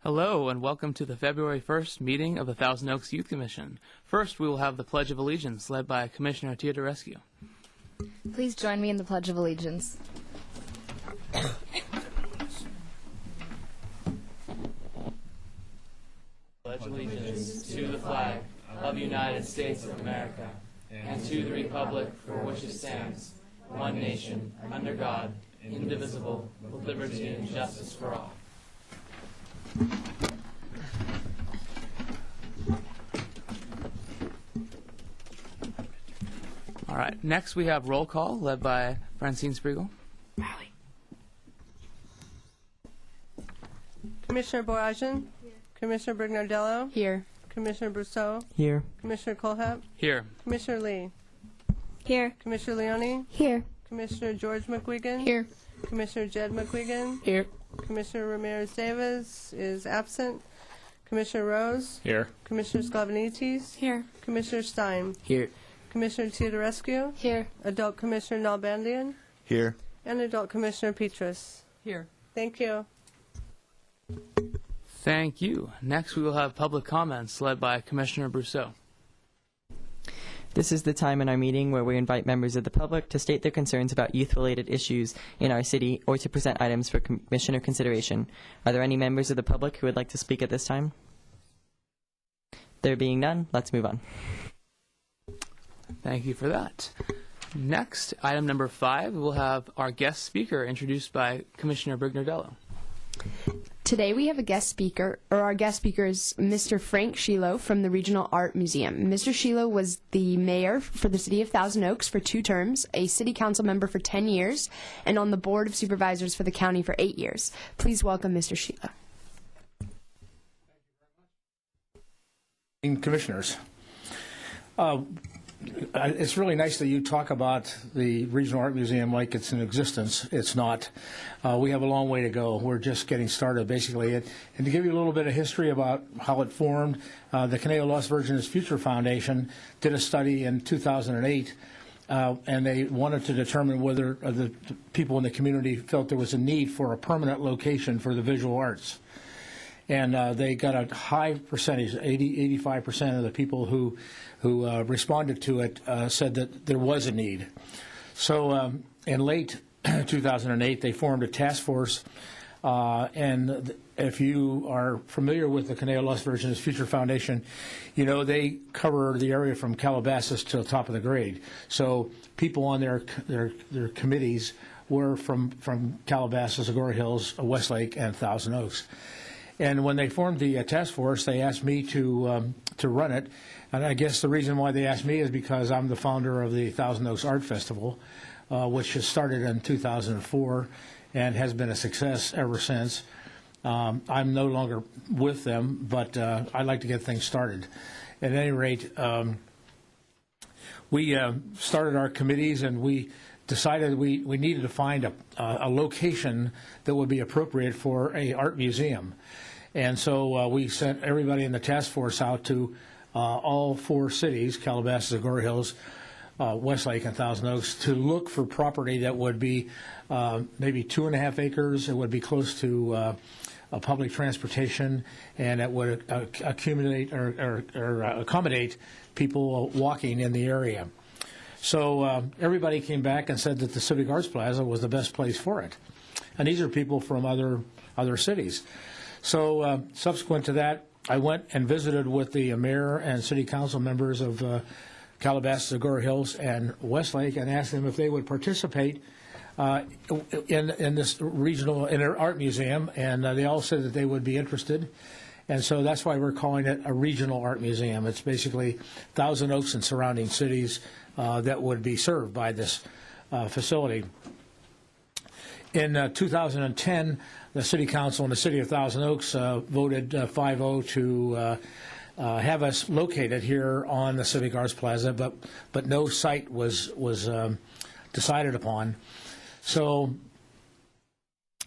Hello and welcome to the February 1st meeting of the Thousand Oaks Youth Commission. First, we will have the Pledge of Allegiance led by Commissioner Teodorescu. Please join me in the Pledge of Allegiance. Pledge allegiance to the flag of the United States of America and to the republic for which it stands, one nation, under God, indivisible, with liberty and justice for all. All right, next we have roll call led by Francine Spriegel. Commissioner Boyajian? Here. Commissioner Brignardello? Here. Commissioner Brousseau? Here. Commissioner Colhap? Here. Commissioner Lee? Here. Commissioner Leone? Here. Commissioner George McGuigan? Here. Commissioner Jed McGuigan? Here. Commissioner Ramirez-Davis is absent. Commissioner Rose? Here. Commissioner Sklavenitis? Here. Commissioner Stein? Here. Commissioner Teodorescu? Here. Adult Commissioner Nalbandian? Here. And Adult Commissioner Petrus. Here. Thank you. Thank you. Next we will have public comments led by Commissioner Brousseau. This is the time in our meeting where we invite members of the public to state their concerns about youth-related issues in our city or to present items for commissioner consideration. Are there any members of the public who would like to speak at this time? There being none, let's move on. Thank you for that. Next, item number 5, we'll have our guest speaker introduced by Commissioner Brignardello. Today we have a guest speaker, or our guest speaker is Mr. Frank Shiloh from the Regional Art Museum. Mr. Shiloh was the mayor for the city of Thousand Oaks for 2 terms, a city council member for 10 years, and on the board of supervisors for the county for 8 years. Please welcome Mr. Shiloh. Commissioners, it's really nice that you talk about the Regional Art Museum like it's in existence. It's not. We have a long way to go. We're just getting started, basically. And to give you a little bit of history about how it formed, the Conejo Las Virgenes Future Foundation did a study in 2008, and they wanted to determine whether the people in the community felt there was a need for a permanent location for the visual arts. And they got a high percentage, 85% of the people who responded to it said that there was a need. So in late 2008, they formed a task force. And if you are familiar with the Conejo Las Virgenes Future Foundation, you know they cover the area from Calabasas to the top of the grade. So people on their committees were from Calabasas, Agoura Hills, Westlake, and Thousand Oaks. And when they formed the task force, they asked me to run it. And I guess the reason why they asked me is because I'm the founder of the Thousand Oaks Art Festival, which has started in 2004 and has been a success ever since. I'm no longer with them, but I'd like to get things started. At any rate, we started our committees and we decided we needed to find a location that would be appropriate for an art museum. And so we sent everybody in the task force out to all 4 cities, Calabasas, Agoura Hills, Westlake, and Thousand Oaks, to look for property that would be maybe 2.5 acres. It would be close to a public transportation, and it would accumulate or accommodate people walking in the area. So everybody came back and said that the Civic Arts Plaza was the best place for it. And these are people from other cities. So subsequent to that, I went and visited with the mayor and city council members of Calabasas, Agoura Hills, and Westlake, and asked them if they would participate in this regional art museum, and they all said that they would be interested. And so that's why we're calling it a regional art museum. It's basically Thousand Oaks and surrounding cities that would be served by this facility. In 2010, the City Council in the City of Thousand Oaks voted 5-0 to have us located here on the Civic Arts Plaza, but no site was decided upon. So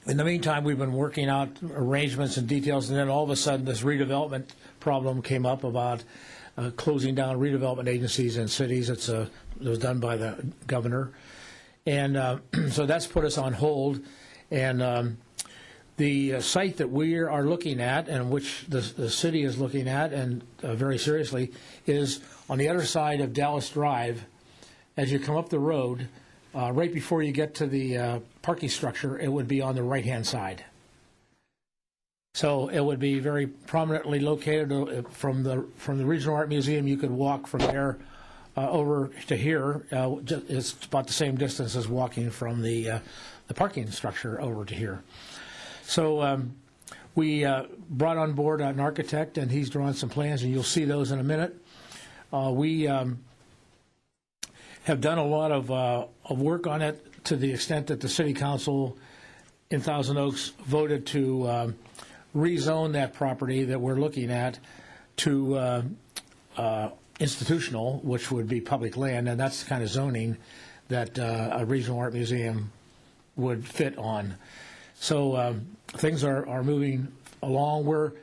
in the meantime, we've been working out arrangements and details, and then all of a sudden this redevelopment problem came up about closing down redevelopment agencies in cities. It was done by the governor. And so that's put us on hold. And The site that we are looking at, and which the city is looking at, and very seriously, is on the other side of Dallas Drive. As you come up the road, right before you get to the parking structure, it would be on the right-hand side. So it would be very prominently located from the Regional Art Museum. You could walk from there over to here. It's about the same distance as walking from the parking structure over to here. So we brought on board an architect, and he's drawn some plans, and you'll see those in a minute. We have done a lot of work on it to the extent that the City Council in Thousand Oaks voted to rezone that property that we're looking at to institutional, which would be public land, and that's the kind of zoning that a regional art museum would fit on. So things are moving along. We're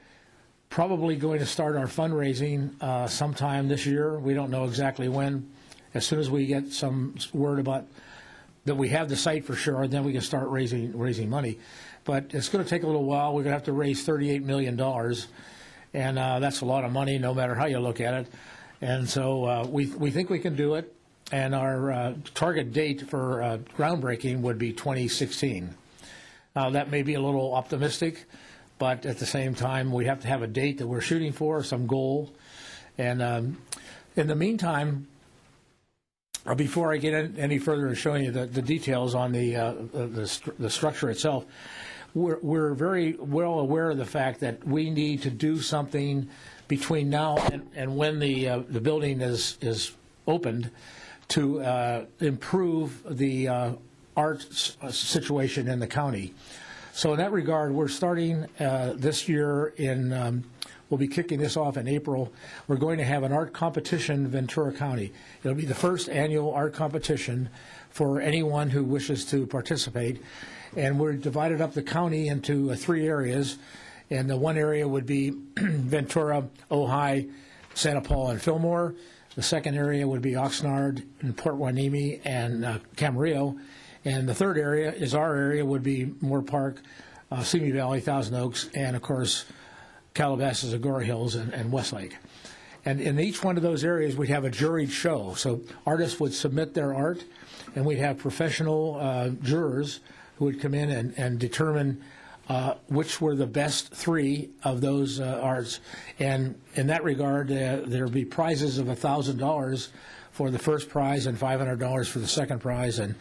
probably going to start our fundraising sometime this year. We don't know exactly when. As soon as we get some word about that we have the site for sure, then we can start raising money. But it's going to take a little while. We're going to have to raise $38 million, and that's a lot of money no matter how you look at it. And so we think we can do it, and our target date for groundbreaking would be 2016. That may be a little optimistic, but at the same time, we have to have a date that we're shooting for, some goal. And in the meantime, before I get any further in showing you the details on the structure itself, we're very well aware of the fact that we need to do something between now and when the building is opened to improve the art situation in the county. So in that regard, we're starting this year we'll be kicking this off in April. We're going to have an art competition in Ventura County. It'll be the first annual art competition for anyone who wishes to participate. And we're divided up the county into 3 areas. And the one area would be Ventura, Ojai, Santa Paula, and Fillmore. The second area would be Oxnard and Port Hueneme and Camarillo. And the third area is our area, would be Moore Park, Simi Valley, Thousand Oaks, and, of course, Calabasas, Agoura Hills, and Westlake. And in each one of those areas, we'd have a juried show. So artists would submit their art, and we'd have professional jurors who would come in and determine which were the best 3 of those arts. And in that regard, there would be prizes of $1,000 for the first prize and $500 for the second prize, and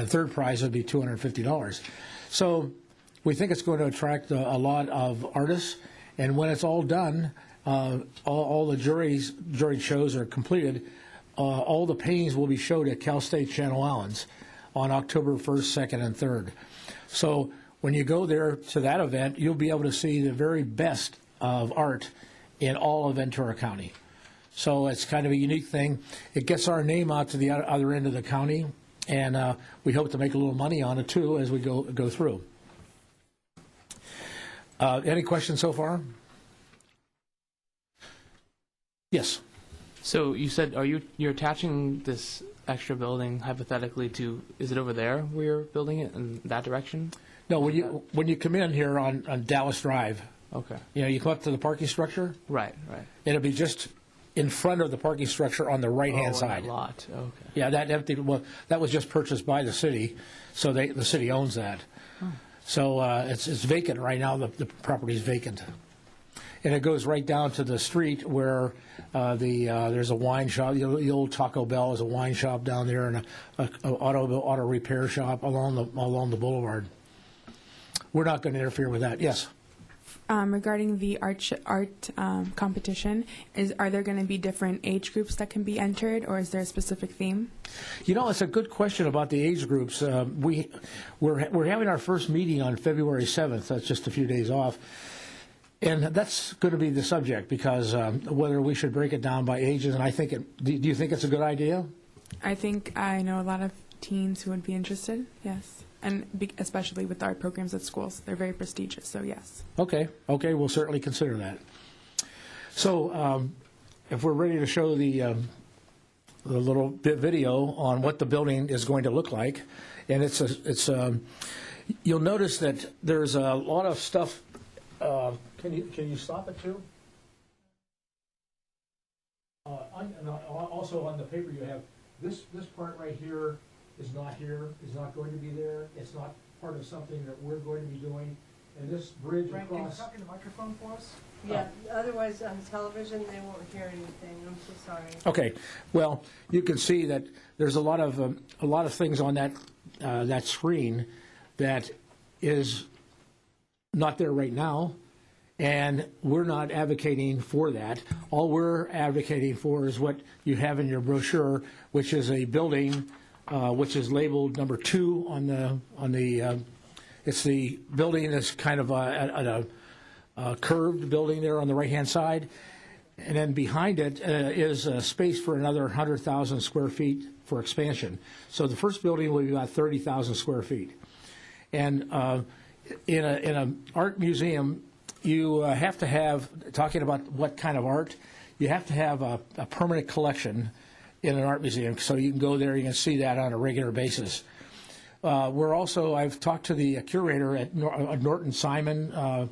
third prize would be $250. So we think it's going to attract a lot of artists. And when it's all done, all the juried shows are completed, all the paintings will be showed at Cal State Channel Islands on October 1st, 2nd, and 3rd. So when you go there to that event, you'll be able to see the very best of art in all of Ventura County. So it's kind of a unique thing. It gets our name out to the other end of the county, and we hope to make a little money on it, too, as we go through. Any questions so far? Yes. So you said, you're attaching this extra building hypothetically to? Is it over there where you're building it in that direction? No. When you come in here on Dallas Drive, Okay. you come up to the parking structure. Right. It'll be just in front of the parking structure on the right-hand side. On that lot. Okay. Yeah, that was just purchased by the city, so the city owns that. Oh. So it's vacant right now. The property is vacant, and it goes right down to the street where there's a wine shop. The old Taco Bell is a wine shop down there, and a auto repair shop along the boulevard. We're not going to interfere with that. Yes. Regarding the art competition, are there going to be different age groups that can be entered, or is there a specific theme? It's a good question about the age groups. We're having our first meeting on February 7th. That's just a few days off. And that's going to be the subject, because whether we should break it down by ages, and I think do you think it's a good idea? I think I know a lot of teens who would be interested, yes. And especially with art programs at schools. They're very prestigious, so yes. Okay, we'll certainly consider that. So if we're ready to show the little bit video on what the building is going to look like, and You'll notice that there's a lot of stuff. Can you stop it too? Also on the paper you have this part right here is not going to be there. It's not part of something that we're going to be doing. And this bridge Frank, can you across. talk in the microphone for us? Yeah, otherwise on television, they won't hear anything. I'm so sorry. Okay, well, you can see that there's a lot of things on that screen that is not there right now, and we're not advocating for that. All we're advocating for is what you have in your brochure, which is a building which is labeled number 2 on the. It's the building that's kind of at a curved building there on the right-hand side. And then behind it is a space for another 100,000 square feet for expansion. So the first building will be about 30,000 square feet. And in an art museum, you have to have, talking about what kind of art, you have to have a permanent collection in an art museum. So you can go there, you can see that on a regular basis. I've talked to the curator at Norton Simon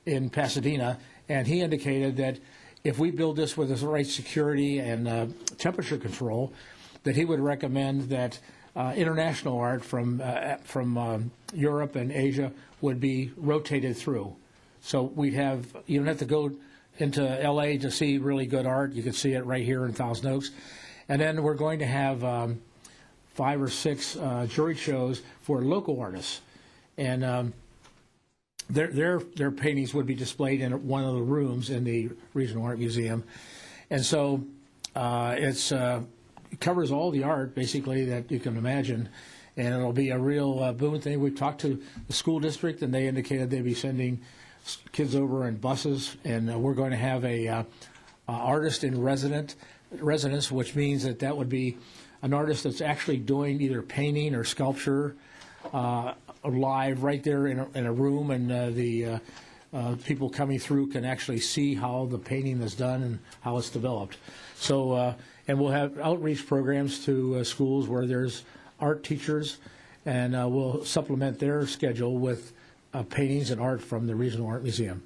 in Pasadena, and he indicated that if we build this with the right security and temperature control, that he would recommend that international art from Europe and Asia would be rotated through. So you don't have to go into L.A. to see really good art. You can see it right here in Thousand Oaks. And then we're going to have 5 or 6 juried shows for local artists, and their paintings would be displayed in one of the rooms in the Regional Art Museum, and so it covers all the art basically that you can imagine, and it'll be a real boon thing. We talked to the school district, and they indicated they'd be sending kids over in buses, and we're going to have a artist in residence, which means that would be an artist that's actually doing either painting or sculpture live right there in a room, and the people coming through can actually see how the painting is done and how it's developed. So, and we'll have outreach programs to schools where there's art teachers, and we'll supplement their schedule with paintings and art from the Regional Art Museum.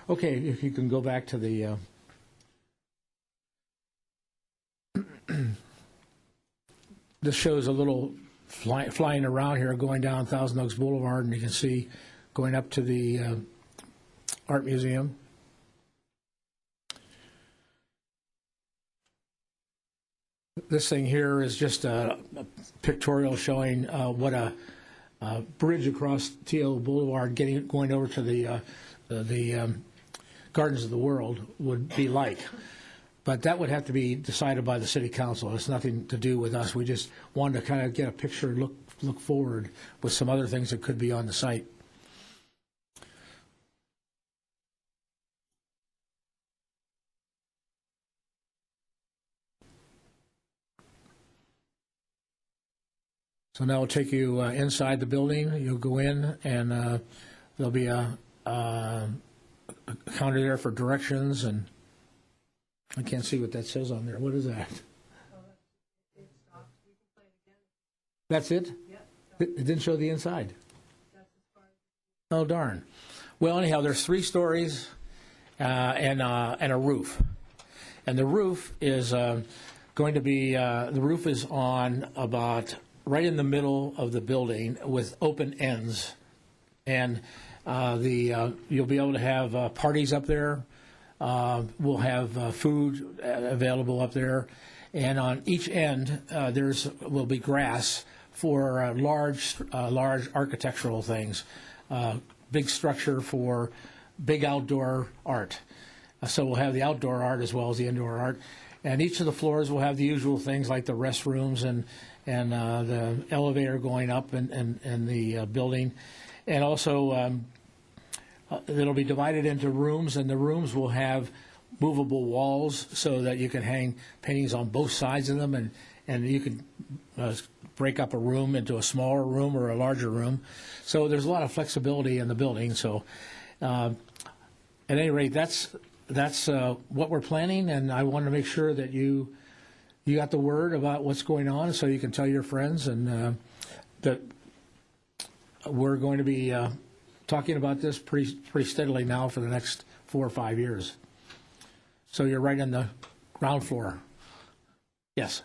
Okay, if you can go back to the... This shows a little flying around here, going down Thousand Oaks Boulevard, and you can see going up to the Art Museum. This thing here is just a pictorial showing what a bridge across Teal Boulevard going over to the Gardens of the World would be like. But that would have to be decided by the City Council. It's nothing to do with us. We just wanted to kind of get a picture and look forward with some other things that could be on the site. So now we'll take you inside the building. You'll go in, and there'll be a counter there for directions, and I can't see what that says on there. What is that? That's it? It didn't show the inside. Oh, darn. Well, anyhow, there's 3 stories and a roof. And the roof is going to be, the roof is on about right in the middle of the building with open ends. And you'll be able to have parties up there. We'll have food available up there, and on each end will be grass for large architectural things, big structure for big outdoor art. So we'll have the outdoor art as well as the indoor art, and each of the floors will have the usual things like the restrooms and the elevator going up and the building, and also. It'll be divided into rooms, and the rooms will have movable walls so that you can hang paintings on both sides of them, and you can break up a room into a smaller room or a larger room. So there's a lot of flexibility in the building. So at any rate, that's what we're planning, and I want to make sure that you got the word about what's going on so you can tell your friends, and that we're going to be talking about this pretty steadily now for the next 4 or 5 years. So you're right on the ground floor. Yes.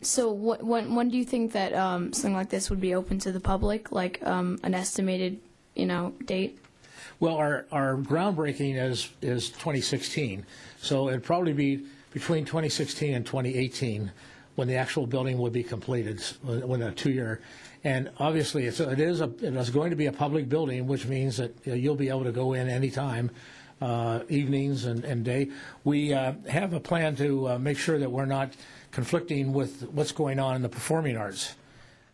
So when do you think that something like this would be open to the public, like an estimated, date? Well, our groundbreaking is 2016, so it'd probably be between 2016 and 2018 when the actual building would be completed, when a 2-year. And obviously, it is going to be a public building, which means that you'll be able to go in anytime, evenings and day. We have a plan to make sure that we're not conflicting with what's going on in the performing arts,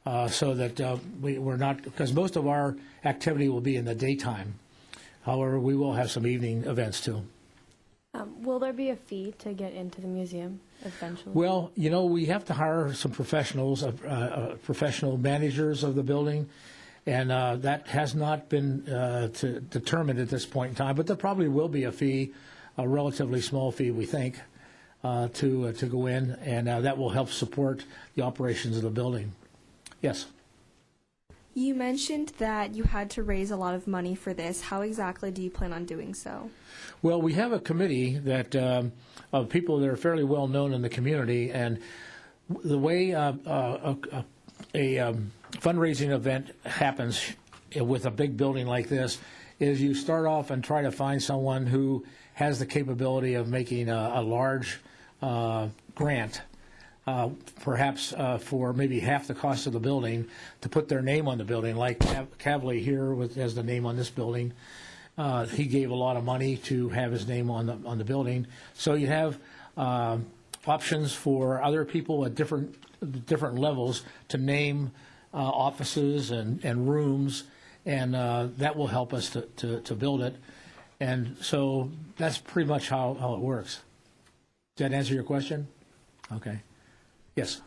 so that we're not, because most of our activity will be in the daytime. However, we will have some evening events too. Will there be a fee to get into the museum eventually? Well, we have to hire some professionals, professional managers of the building, and that has not been determined at this point in time. But there probably will be a fee, a relatively small fee, we think, to go in, and that will help support the operations of the building. Yes. You mentioned that you had to raise a lot of money for this. How exactly do you plan on doing so? Well, we have a committee that of people that are fairly well known in the community, and the way a fundraising event happens with a big building like this is you start off and try to find someone who has the capability of making a large grant, perhaps for maybe half the cost of the building, to put their name on the building, like Cavley here has the name on this building. He gave a lot of money to have his name on the building. So you have options for other people at different levels to name offices and rooms, and that will help us to build it. And so that's pretty much how it works. Does that answer your question? Okay. Yes.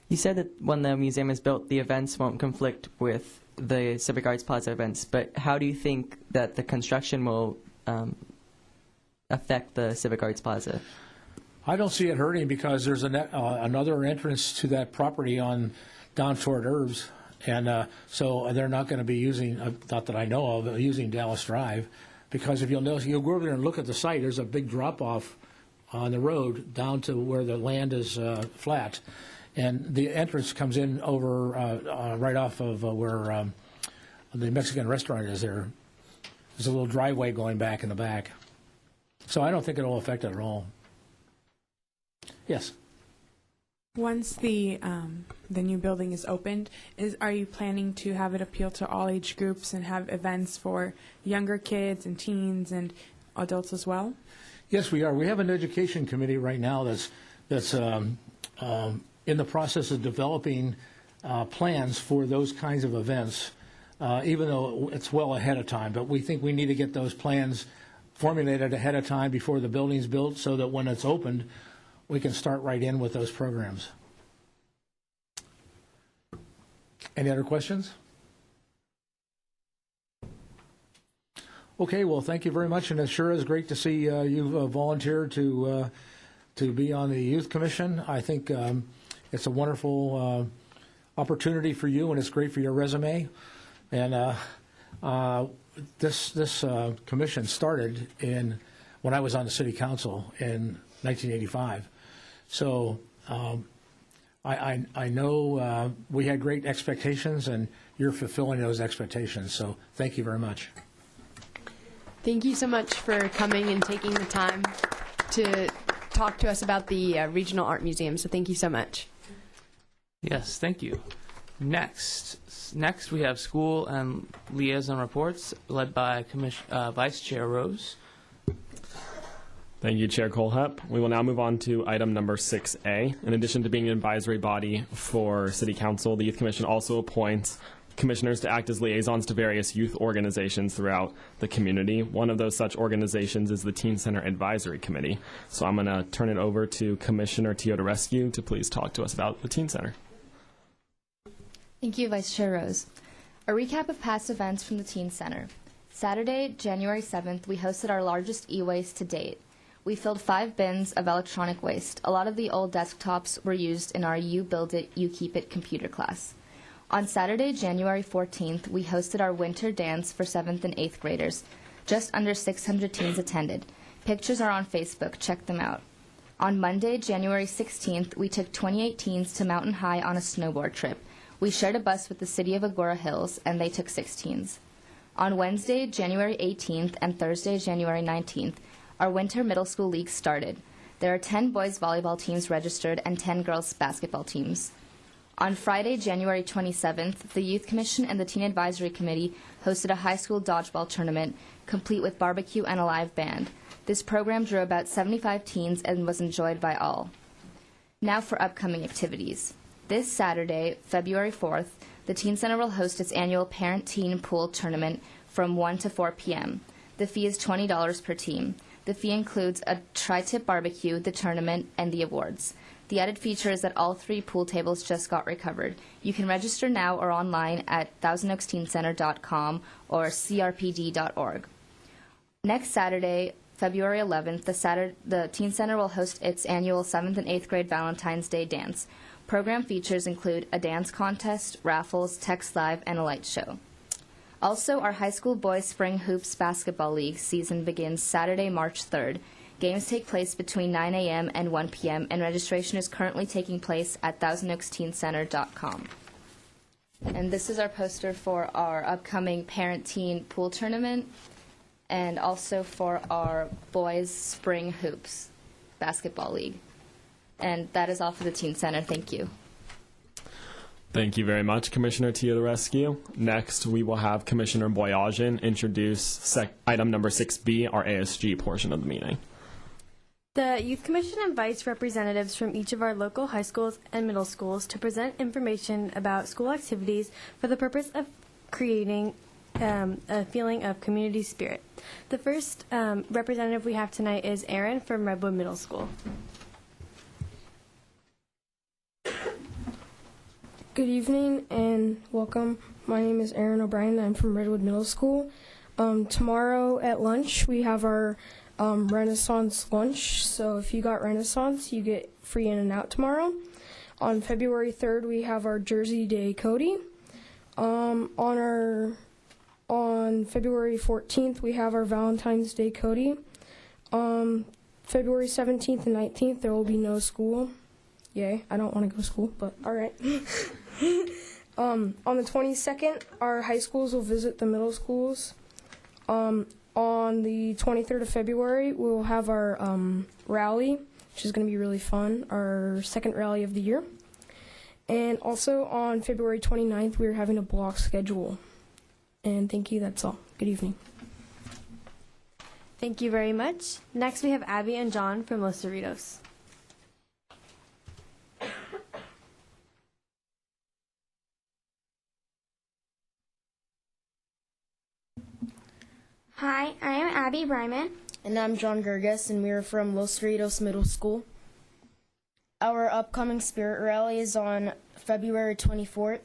You said that when the museum is built, the events won't conflict with the Civic Arts Plaza events, but how do you think that the construction will affect the Civic Arts Plaza? I don't see it hurting because there's another entrance to that property down toward Herbs, and so they're not going to be using, not that I know of, using Dallas Drive, because if you'll notice, you'll go over there and look at the site, there's a big drop-off on the road down to where the land is flat. And the entrance comes in over right off of where the Mexican restaurant is there. There's a little driveway going back in the back. So I don't think it will affect it at all. Yes. Once the new building is opened, are you planning to have it appeal to all age groups and have events for younger kids and teens and adults as well? Yes, we are. We have an education committee right now that's in the process of developing plans for those kinds of events, even though it's well ahead of time. But we think we need to get those plans formulated ahead of time before the building's built so that when it's opened, we can start right in with those programs. Any other questions? Okay, well, thank you very much, and it sure is great to see you volunteered to be on the Youth Commission. I think it's a wonderful opportunity for you, and it's great for your resume. And this commission started when I was on the City Council in 1985. So I know we had great expectations, and you're fulfilling those expectations. So thank you very much. Thank you so much for coming and taking the time to talk to us about the Regional Art Museum. So thank you so much. Yes, thank you. Next we have school and liaison reports led by Vice Chair Rose. Thank you, Chair Colehep. We will now move on to item number 6A. In addition to being an advisory body for City Council, the Youth Commission also appoints commissioners to act as liaisons to various youth organizations throughout the community. One of those such organizations is the Teen Center Advisory Committee. So I'm going to turn it over to Commissioner Teodorescu to please talk to us about the Teen Center. Thank you, Vice Chair Rose. A recap of past events from the Teen Center. Saturday, January 7th, we hosted our largest e-waste to date. We filled 5 bins of electronic waste. A lot of the old desktops were used in our You Build It, You Keep It computer class. On Saturday, January 14th, we hosted our winter dance for 7th and 8th graders. Just under 600 teens attended. Pictures are on Facebook. Check them out. On Monday, January 16th, we took 28 teens to Mountain High on a snowboard trip. We shared a bus with the City of Agoura Hills, and they took 6 teens. On Wednesday, January 18th, and Thursday, January 19th, our winter middle school league started. There are 10 boys volleyball teams registered and 10 girls basketball teams. On Friday, January 27th, the Youth Commission and the Teen Advisory Committee hosted a high school dodgeball tournament, complete with barbecue and a live band. This program drew about 75 teens and was enjoyed by all. Now for upcoming activities. This Saturday, February 4th, the Teen Center will host its annual Parent-Teen Pool Tournament from 1 to 4 p.m. The fee is $20 per team. The fee includes a tri-tip barbecue, the tournament, and the awards. The added feature is that all 3 pool tables just got recovered. You can register now or online at ThousandOaksTeenCenter.com or crpd.org. Next Saturday, February 11th, the Teen Center will host its annual 7th and 8th grade Valentine's Day dance. Program features include a dance contest, raffles, text live, and a light show. Also, our high school boys spring hoops basketball league season begins Saturday, March 3rd. Games take place between 9 a.m. and 1 p.m., and registration is currently taking place at ThousandOaksTeenCenter.com. And this is our poster for our upcoming Parent-Teen Pool Tournament and also for our boys spring hoops basketball league. And that is all for the Teen Center. Thank you. Thank you very much, Commissioner Teodorescu. Next, we will have Commissioner Boyajian introduce item number 6B, our ASG portion of the meeting. The Youth Commission invites representatives from each of our local high schools and middle schools to present information about school activities for the purpose of creating a feeling of community spirit. The first representative we have tonight is Aaron from Redwood Middle School. Good evening and welcome. My name is Aaron O'Brien. I'm from Redwood Middle School. Tomorrow at lunch we have our Renaissance lunch. So if you got Renaissance, you get free in and out tomorrow. On February 3rd we have our Jersey Day Cody. On February 14th we have our Valentine's Day Cody. February 17th and 19th there will be no school. Yay, I don't want to go to school, but all right. On the 22nd, our high schools will visit the middle schools. On the 23rd of February, we'll have our rally, which is going to be really fun, our second rally of the year. And also on February 29th, we're having a block schedule. And thank you, that's all. Good evening. Thank you very much. Next, we have Abby and John from Los Cerritos. Hi, I am Abby Bryman. And I'm John Gerges, and we are from Los Cerritos Middle School. Our upcoming Spirit Rally is on February 24th.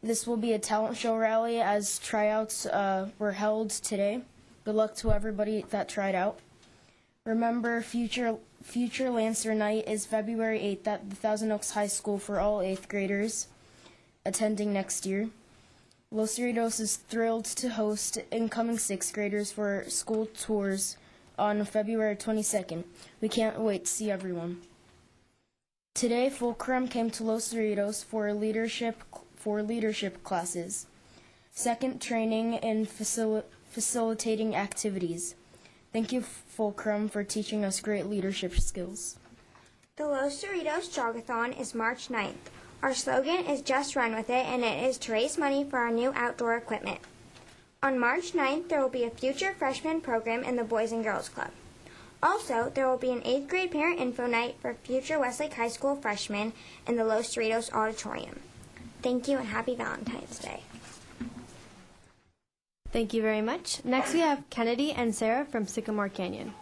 This will be a talent show rally as tryouts were held today. Good luck to everybody that tried out. Remember, Future Lancer Night is February 8th at the Thousand Oaks High School for all 8th graders attending next year. Los Cerritos is thrilled to host incoming 6th graders for school tours on February 22nd. We can't wait to see everyone. Today, Fulcrum came to Los Cerritos for leadership classes, second training in facilitating activities. Thank you, Fulcrum, for teaching us great leadership skills. The Los Cerritos Jogathon is March 9th. Our slogan is Just Run With It, and it is to raise money for our new outdoor equipment. On March 9th, there will be a Future Freshman program in the Boys and Girls Club. Also, there will be an 8th grade parent info night for future Westlake High School freshmen in the Los Cerritos Auditorium. Thank you and happy Valentine's Day. Thank you very much. Next, we have Kennedy and Sarah from Sycamore Canyon.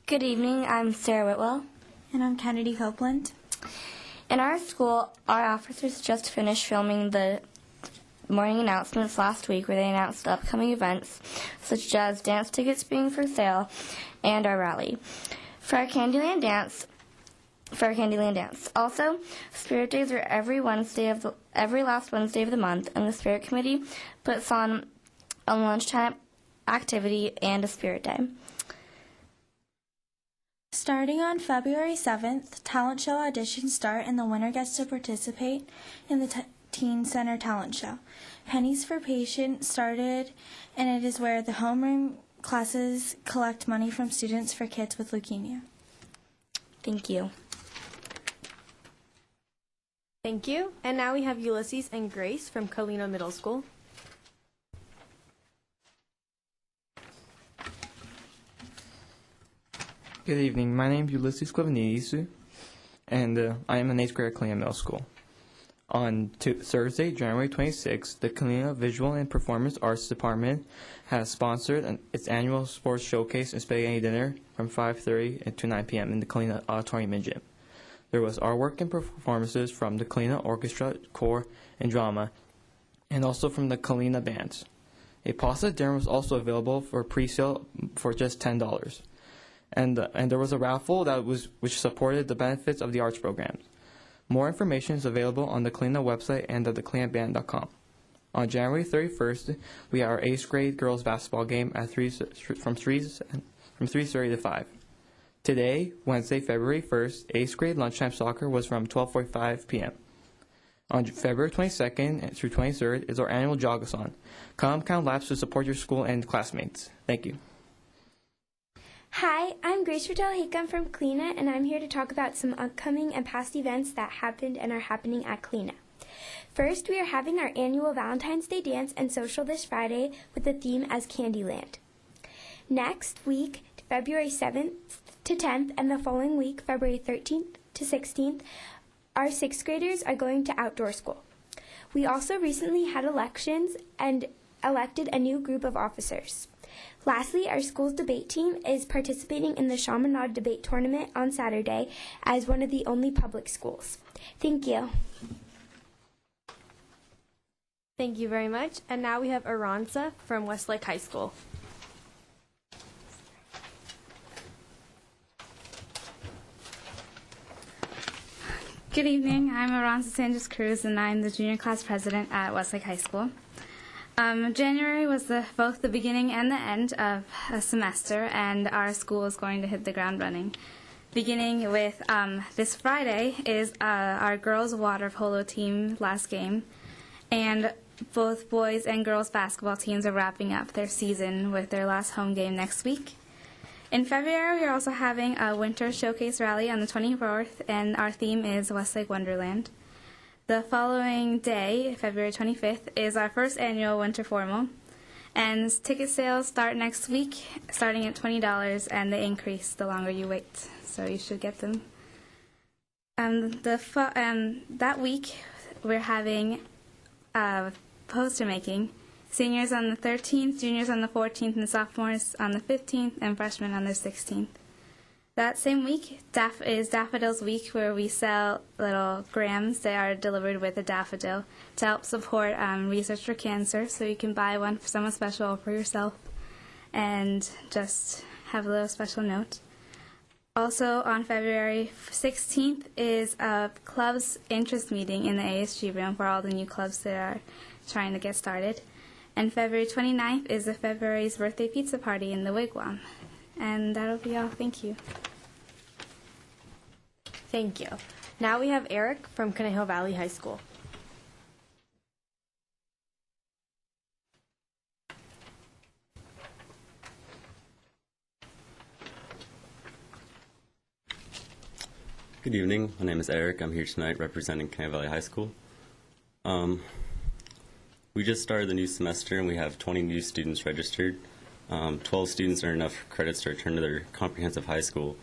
Good evening, I'm Sarah Whitwell. And I'm Kennedy Copeland. In our school, our officers just finished filming the morning announcements last week where they announced upcoming events such as dance tickets being for sale and our rally. For our Candyland dance. Also, Spirit Days are every last Wednesday of the month, and the Spirit Committee puts on a lunchtime activity and a Spirit Day. Starting on February 7th, talent show auditions start and the winner gets to participate in the Teen Center Talent Show. Pennies for Patients started, and it is where the homeroom classes collect money from students for kids with leukemia. Thank you. Thank you. And now we have Ulysses and Grace from Colina Middle School. Good evening. My name is Ulysses Clavinides, and I am an 8th grader at Colina Middle School. On Thursday, January 26th, the Colina Visual and Performance Arts Department has sponsored its annual sports showcase and spaghetti dinner from 5:30 to 9 p.m. in the Colina Auditorium and Gym. There was artwork and performances from the Colina Orchestra, Choir, and Drama, and also from the Colina Bands. A pasta dinner was also available for pre-sale for just $10. And there was a raffle which supported the benefits of the arts programs. More information is available on the Colina website and at thecolinaband.com. On January 31st, we have our 8th grade girls basketball game at from 3:30 to 5. Today, Wednesday, February 1st, 8th grade lunchtime soccer was from 12:45 p.m. On February 22nd through 23rd is our annual Jogathon. Come count laps to support your school and classmates. Thank you. Hi, I'm Grace Riddell Hakam from Colina, and I'm here to talk about some upcoming and past events that happened and are happening at Colina. First, we are having our annual Valentine's Day dance and social this Friday with the theme as Candyland. Next week, February 7th to 10th, and the following week, February 13th to 16th, our 6th graders are going to outdoor school. We also recently had elections and elected a new group of officers. Lastly, our school's debate team is participating in the Chaminade Debate Tournament on Saturday as one of the only public schools. Thank you. Thank you very much. And now we have Aranza from Westlake High School. Good evening. I'm Aranza Sanchez Cruz, and I'm the junior class president at Westlake High School. January was both the beginning and the end of a semester, and our school is going to hit the ground running. Beginning with this Friday is our girls water polo team last game, and both boys and girls basketball teams are wrapping up their season with their last home game next week. In February, we're also having a winter showcase rally on the 24th, and our theme is Westlake Wonderland. The following day, February 25th, is our first annual winter formal, and ticket sales start next week, starting at $20, and they increase the longer you wait, so you should get them. That week, we're having poster making. Seniors on the 13th, juniors on the 14th, and sophomores on the 15th, and freshmen on the 16th. That same week is Daffodils Week, where we sell little grams that are delivered with a daffodil to help support research for cancer, so you can buy one for someone special or for yourself and just have a little special note. Also on February 16th is a club's interest meeting in the ASG room for all the new clubs that are trying to get started. And February 29th is the February's birthday pizza party in the Wigwam. And that'll be all. Thank you. Thank you. Now we have Eric from Conejo Valley High School. Good evening. My name is Eric. I'm here tonight representing Conejo Valley High School. We just started the new semester and we have 20 new students registered. 12 students earn enough credits to return to their comprehensive high school.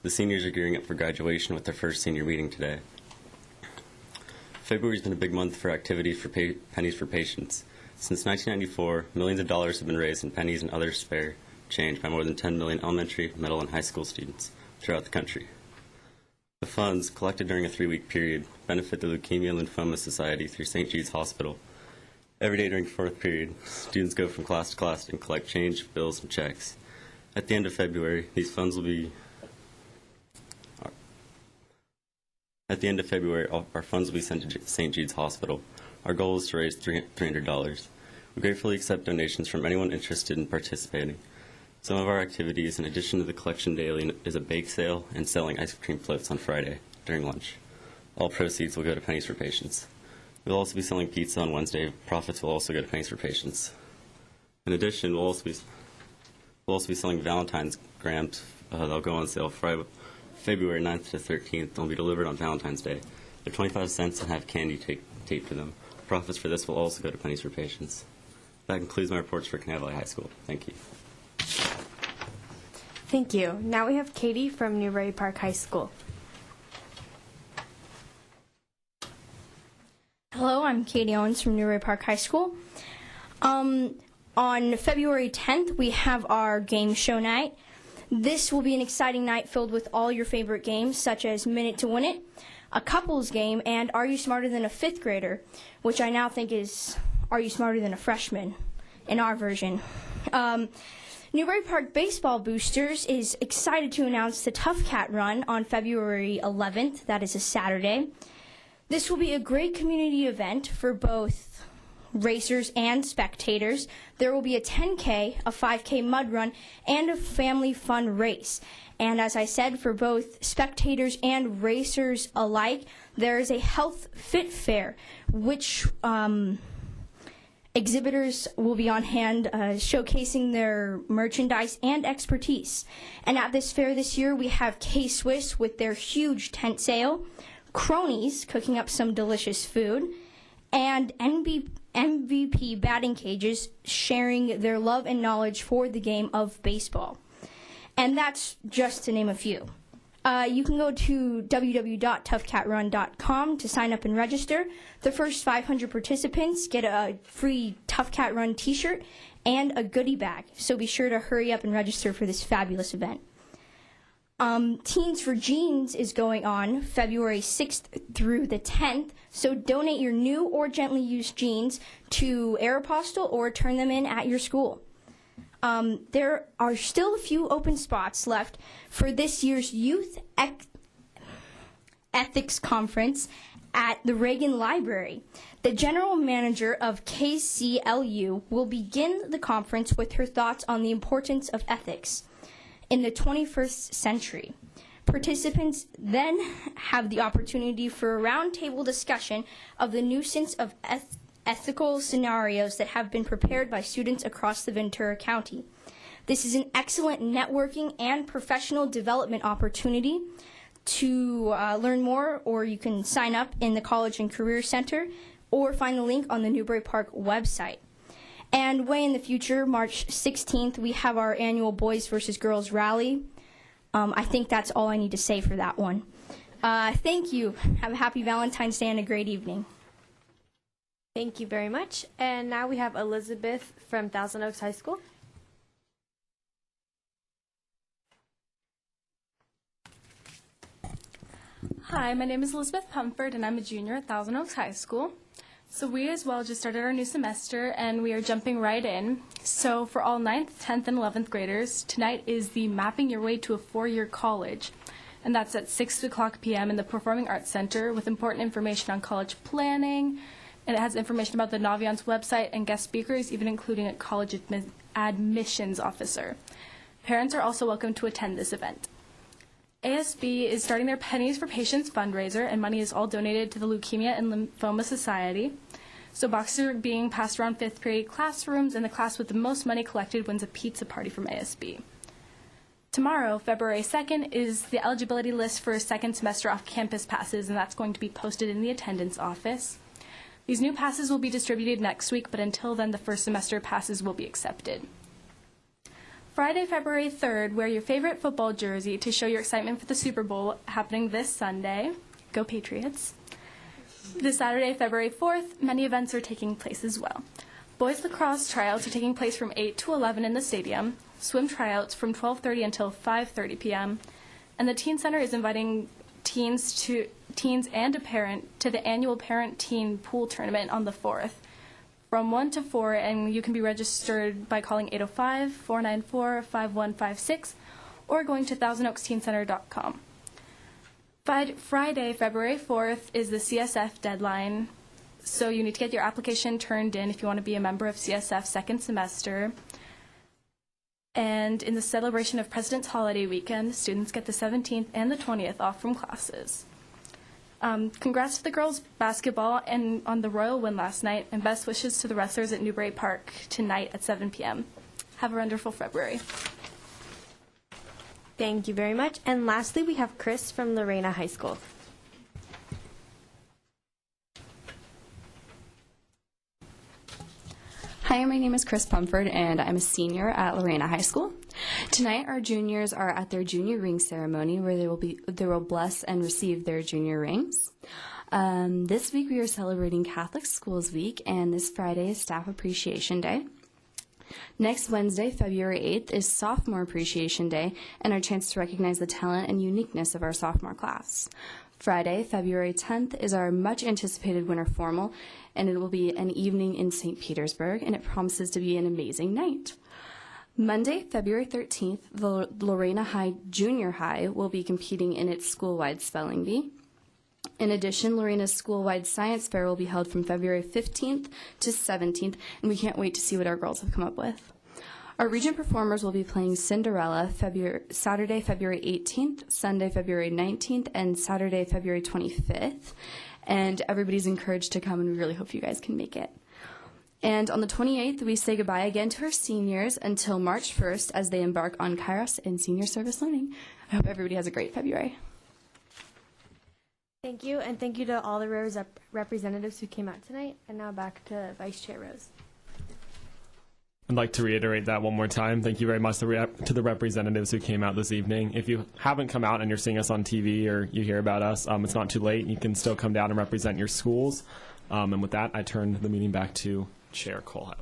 The seniors are gearing up for graduation with their first senior meeting today. February's been a big month for activities for Pennies for Patients. Since 1994, millions of dollars have been raised in pennies and other spare change by more than 10 million elementary, middle, and high school students throughout the country. The funds, collected during a 3-week period, benefit the Leukemia Lymphoma Society through St. Jude's Hospital. Every day during fourth period, students go from class to class and collect change, bills, and checks. At the end of February, our funds will be sent to St. Jude's Hospital. Our goal is to raise $300. We gratefully accept donations from anyone interested in participating. Some of our activities, in addition to the collection daily, is a bake sale and selling ice cream floats on Friday during lunch. All proceeds will go to Pennies for Patients. We'll also be selling pizza on Wednesday. Profits will also go to Pennies for Patients. In addition, we'll also be selling Valentine's grams. They'll go on sale February 9th to 13th. They'll be delivered on Valentine's Day. They're 25 cents and have candy taped to them. Profits for this will also go to Pennies for Patients. That concludes my reports for Canal Valley High School. Thank you. Thank you. Now we have Katie from Newbury Park High School. Hello, I'm Katie Owens from Newbury Park High School. On February 10th, we have our game show night. This will be an exciting night filled with all your favorite games, such as Minute to Win It, a couples game, and Are You Smarter Than a Fifth Grader, which I now think is Are You Smarter Than a Freshman in our version. Newbury Park Baseball Boosters is excited to announce the Tough Cat Run on February 11th. That is a Saturday. This will be a great community event for both racers and spectators. There will be a 10K, a 5K mud run, and a family fun race. And as I said, for both spectators and racers alike, there is a health fit fair, which exhibitors will be on hand showcasing their merchandise and expertise. And at this fair this year, we have K-Swiss with their huge tent sale, Cronies cooking up some delicious food, and MVP batting cages sharing their love and knowledge for the game of baseball. And that's just to name a few. You can go to www.toughcatrun.com to sign up and register. The first 500 participants get a free Tough Cat Run t-shirt and a goodie bag. So be sure to hurry up and register for this fabulous event. Teens for Jeans is going on February 6th through the 10th, so donate your new or gently used jeans to Aeropostale or turn them in at your school. There are still a few open spots left for this year's Youth Ethics Conference at the Reagan Library. The general manager of KCLU will begin the conference with her thoughts on the importance of ethics in the 21st century. Participants then have the opportunity for a roundtable discussion of the nuisance of ethical scenarios that have been prepared by students across the Ventura County. This is an excellent networking and professional development opportunity. To learn more, or you can sign up in the College and Career Center or find the link on the Newbury Park website. And way in the future, March 16th, we have our annual Boys versus Girls Rally. I think that's all I need to say for that one. Thank you. Have a happy Valentine's Day and a great evening. Thank you very much. And now we have Elizabeth from Thousand Oaks High School. Hi, my name is Elizabeth Pumford, and I'm a junior at Thousand Oaks High School. So we as well just started our new semester, and we are jumping right in. So for all 9th, 10th, and 11th graders, tonight is the Mapping Your Way to a Four-Year College, and that's at 6 o'clock p.m. in the Performing Arts Center with important information on college planning, and it has information about the Naviance website and guest speakers, even including a college admissions officer. Parents are also welcome to attend this event. ASB is starting their Pennies for Patients fundraiser, and money is all donated to the Leukemia and Lymphoma Society. So boxes are being passed around 5th period classrooms, and the class with the most money collected wins a pizza party from ASB. Tomorrow, February 2nd, is the eligibility list for second semester off-campus passes, and that's going to be posted in the attendance office. These new passes will be distributed next week, but until then, the first semester passes will be accepted. Friday, February 3rd, wear your favorite football jersey to show your excitement for the Super Bowl happening this Sunday. Go Patriots. This Saturday, February 4th, many events are taking place as well. Boys lacrosse tryouts are taking place from 8 to 11 in the stadium, swim tryouts from 12:30 until 5:30 p.m., and the Teen Center is inviting teens and a parent to the annual Parent-Teen Pool Tournament on the 4th from 1 to 4, and you can be registered by calling 805-494-5156 or going to thousandoaksteencenter.com. Friday, February 4th is the CSF deadline, so you need to get your application turned in if you want to be a member of CSF second semester. And in the celebration of President's Holiday Weekend, students get the 17th and the 20th off from classes. Congrats to the girls basketball and on the royal win last night, and best wishes to the wrestlers at Newbury Park tonight at 7 p.m. Have a wonderful February. Thank you very much. And lastly, we have Chris from Lorena High School. Hi, my name is Chris Pumford, and I'm a senior at Lorena High School. Tonight, our juniors are at their junior ring ceremony, where they will bless and receive their junior rings. This week, we are celebrating Catholic Schools Week, and this Friday is Staff Appreciation Day. Next Wednesday, February 8th, is Sophomore Appreciation Day, and our chance to recognize the talent and uniqueness of our sophomore class. Friday, February 10th, is our much-anticipated winter formal, and it will be an evening in St. Petersburg, and it promises to be an amazing night. Monday, February 13th, the Lorena High Junior High will be competing in its school-wide spelling bee. In addition, Lorena's school-wide science fair will be held from February 15th to 17th, and we can't wait to see what our girls have come up with. Our region performers will be playing Cinderella Saturday, February 18th, Sunday, February 19th, and Saturday, February 25th. And everybody's encouraged to come, and we really hope you guys can make it. And on the 28th, we say goodbye again to our seniors until March 1st as they embark on Kairos and senior service learning. I hope everybody has a great February. Thank you, and thank you to all the representatives who came out tonight. And now back to Vice Chair Rose. I'd like to reiterate that one more time. Thank you very much to the representatives who came out this evening. If you haven't come out and you're seeing us on TV or you hear about us, it's not too late. You can still come down and represent your schools. And with that, I turn the meeting back to Chair Colehep.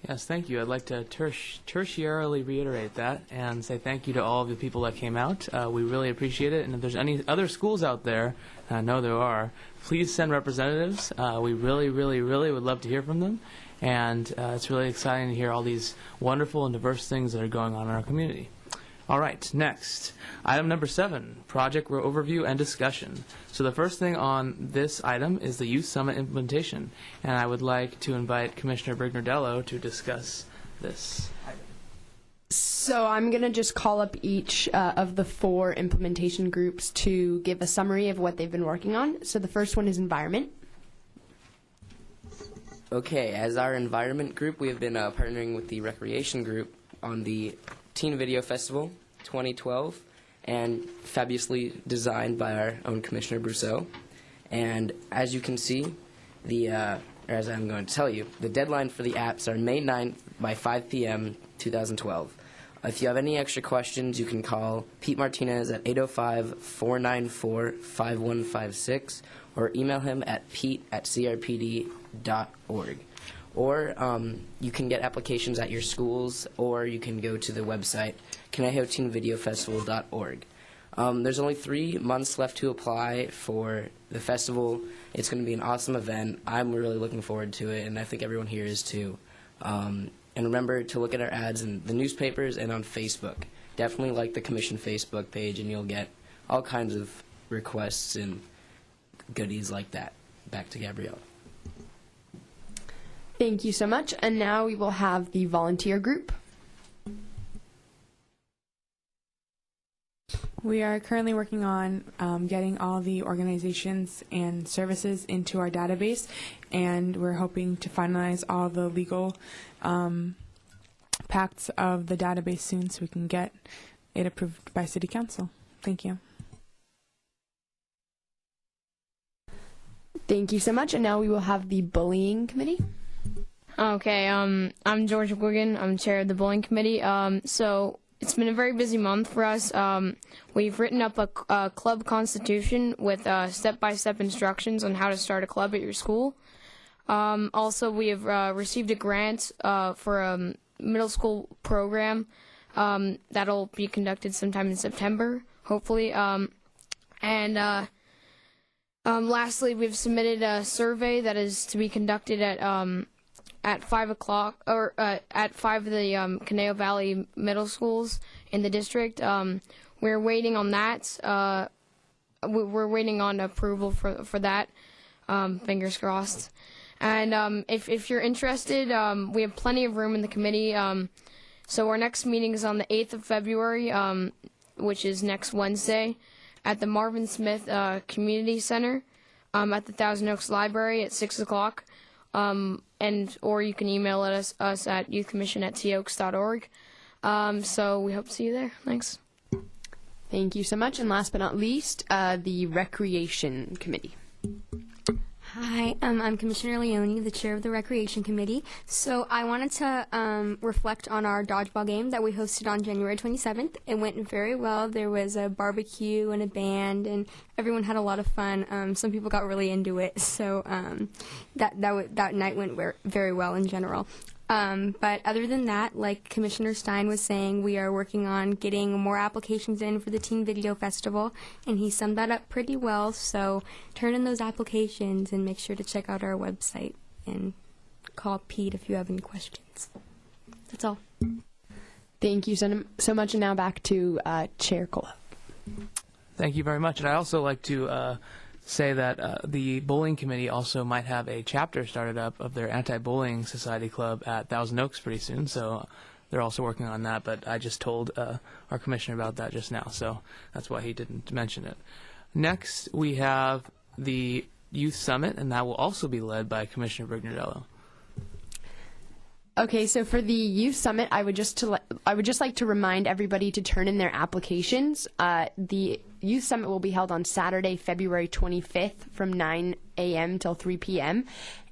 Yes, thank you. I'd like to tertiarily reiterate that and say thank you to all of the people that came out. We really appreciate it. And if there's any other schools out there, I know there are, please send representatives. We really, really, really would love to hear from them. And it's really exciting to hear all these wonderful and diverse things that are going on in our community. All right, next. Item number 7, project overview and discussion. So the first thing on this item is the Youth Summit implementation. And I would like to invite Commissioner Brignardello to discuss this item. So I'm going to just call up each of the 4 implementation groups to give a summary of what they've been working on. So the first one is environment. Okay, as our environment group, we have been partnering with the recreation group on the Teen Video Festival 2012, and fabulously designed by our own Commissioner Brousseau. And as you can see, as I'm going to tell you, the deadline for the apps are May 9th by 5 p.m. 2012. If you have any extra questions, you can call Pete Martinez at 805-494-5156 or email him at pete@crpd.org. Or you can get applications at your schools, or you can go to the website, ConnejoTeenVideoFestival.org. There's only 3 months left to apply for the festival. It's going to be an awesome event. I'm really looking forward to it, and I think everyone here is too. And remember to look at our ads in the newspapers and on Facebook. Definitely like the Commission Facebook page, and you'll get all kinds of requests and goodies like that. Back to Gabrielle. Thank you so much. And now we will have the volunteer group. We are currently working on getting all the organizations and services into our database, and we're hoping to finalize all the legal pacts of the database soon so we can get it approved by City Council. Thank you. Thank you so much. And now we will have the bullying committee. Okay, I'm George Wiggin. I'm chair of the bullying committee. So it's been a very busy month for us. We've written up a club constitution with step-by-step instructions on how to start a club at your school. Also, we have received a grant for a middle school program that'll be conducted sometime in September, hopefully. Lastly, we've submitted a survey that is to be conducted at 5 o'clock, or at 5 of the Conejo Valley middle schools in the district. We're waiting on that. We're waiting on approval for that. Fingers crossed. And if you're interested, we have plenty of room in the committee. So our next meeting is on the 8th of February, which is next Wednesday, at the Marvin Smith Community Center at the Thousand Oaks Library at 6 o'clock. Or you can email us at youthcommission@toaks.org. So we hope to see you there. Thanks. Thank you so much. And last but not least, the Recreation Committee. Hi, I'm Commissioner Leone, the chair of the Recreation Committee. So I wanted to reflect on our dodgeball game that we hosted on January 27th. It went very well. There was a barbecue and a band, and everyone had a lot of fun. Some people got really into it, so that night went very well in general. But other than that, like Commissioner Stein was saying, we are working on getting more applications in for the Teen Video Festival, and he summed that up pretty well. So turn in those applications and make sure to check out our website and call Pete if you have any questions. That's all. Thank you so much. And now back to Chair Cole. Thank you very much. And I'd also like to say that the bowling committee also might have a chapter started up of their anti-bullying society club at Thousand Oaks pretty soon, so they're also working on that, but I just told our commissioner about that just now, so that's why he didn't mention it. Next, we have the Youth Summit, and that will also be led by Commissioner Brignardello. Okay, so for the Youth Summit, I would just like to remind everybody to turn in their applications. The Youth Summit will be held on Saturday, February 25th from 9 a.m. till 3 p.m.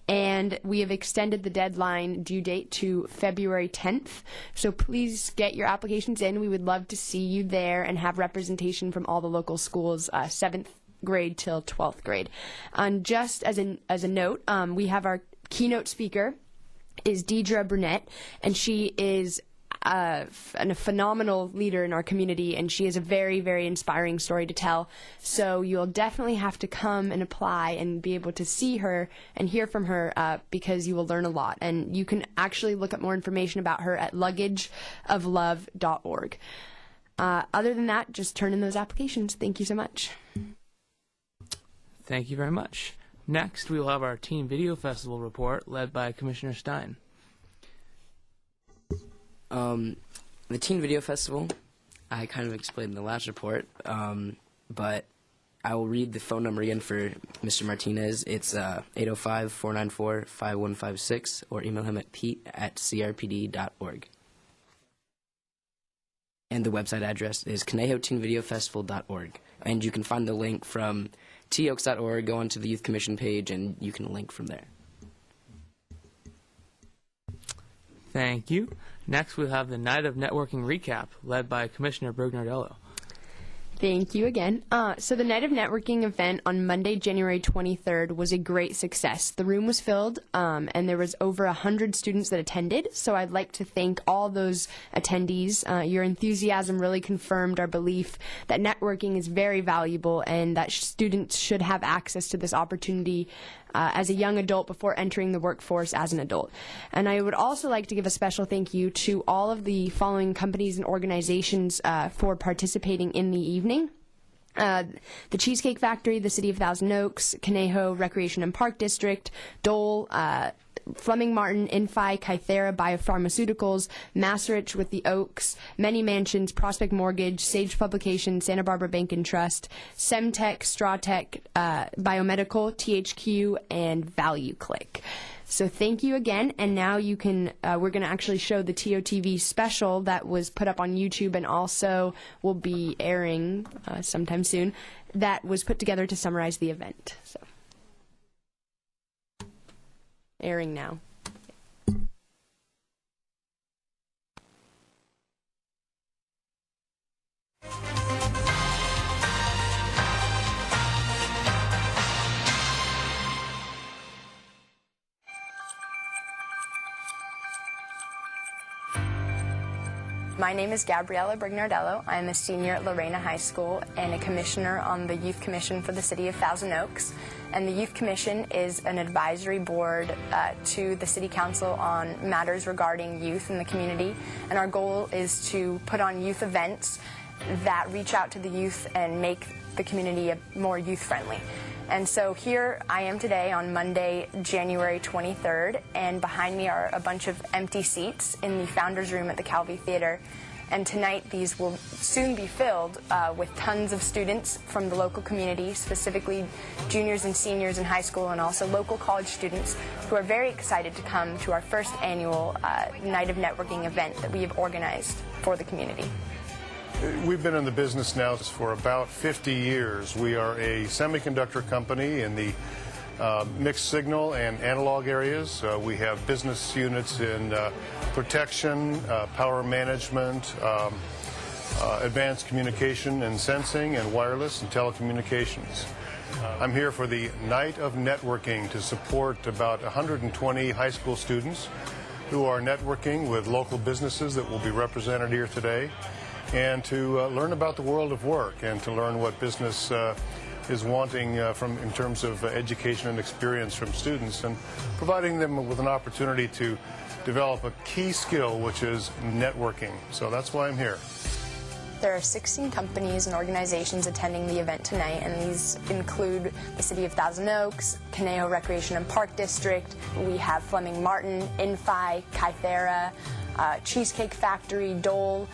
And we have extended the deadline due date to February 10th. So please get your applications in. We would love to see you there and have representation from all the local schools, 7th grade till 12th grade. And just as a note, we have our keynote speaker is Deidre Burnett, and she is a phenomenal leader in our community, and she has a very, very inspiring story to tell. So you'll definitely have to come and apply and be able to see her and hear from her because you will learn a lot. And you can actually look up more information about her at luggageoflove.org. Other than that, just turn in those applications. Thank you so much. Thank you very much. Next, we will have our Teen Video Festival report led by Commissioner Stein. The Teen Video Festival, I kind of explained in the last report, but I will read the phone number again for Mr. Martinez. It's 805-494-5156, or email him at pete@crpd.org. And the website address is ConejoTeenVideoFestival.org. And you can find the link from toaks.org, go onto the Youth Commission page, and you can link from there. Thank you. Next, we'll have the Night of Networking recap, led by Commissioner Brignardello. Thank you again. So the Night of Networking event on Monday, January 23rd was a great success. The room was filled, and there was over 100 students that attended. So I'd like to thank all those attendees. Your enthusiasm really confirmed our belief that networking is very valuable and that students should have access to this opportunity as a young adult before entering the workforce as an adult. And I would also like to give a special thank you to all of the following companies and organizations for participating in the evening. The Cheesecake Factory, the City of Thousand Oaks, Conejo Recreation and Park District, Dole, Fleming Martin, Infi, Kythera Biopharmaceuticals, Massrich with the Oaks, Many Mansions, Prospect Mortgage, Sage Publications, Santa Barbara Bank and Trust, Semtech, Strawtech, Biomedical, THQ, and ValueClick. So thank you again, and now you can, we're going to actually show the TOTV special that was put up on YouTube and also will be airing sometime soon, that was put together to summarize the event. So, airing now. My name is Gabriella Brignardello. I am a senior at Lorena High School and a commissioner on the Youth Commission for the City of Thousand Oaks. And the Youth Commission is an advisory board to the City Council on matters regarding youth in the community. And our goal is to put on youth events that reach out to the youth and make the community more youth-friendly. And so here I am today on Monday, January 23rd, and behind me are a bunch of empty seats in the Founders Room at the Calvi Theater. And tonight these will soon be filled with tons of students from the local community, specifically juniors and seniors in high school and also local college students who are very excited to come to our first annual Night of Networking event that we have organized for the community. We've been in the business now for about 50 years. We are a semiconductor company in the mixed signal and analog areas. We have business units in protection, power management, advanced communication and sensing, and wireless and telecommunications. I'm here for the Night of Networking to support about 120 high school students who are networking with local businesses that will be represented here today, and to learn about the world of work and to learn what business is wanting in terms of education and experience from students, and providing them with an opportunity to develop a key skill, which is networking. So that's why I'm here. There are 16 companies and organizations attending the event tonight, and these include the City of Thousand Oaks, Conejo Recreation and Park District. We have Fleming Martin, Infi, Kythera, Cheesecake Factory, Dole,